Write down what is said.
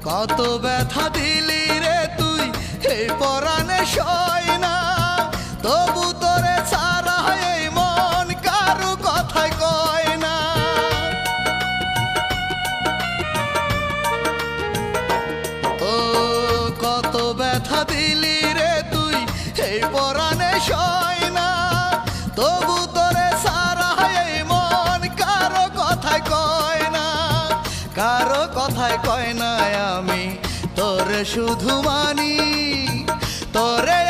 কত ব্যথা দিলি রে তুই এই পরাণে সয় না, তবু তোরে ছাড়া এই মন কারু কথাই কয় না। ও কত ব্যথা দিলি রে তুই এই পরাণে সয় না, তবু তোরে ছাড়া এই মন কারো কথাই কয় না, কারো কথাই কয় না। আমি তোরে শুধু মানি, তোরে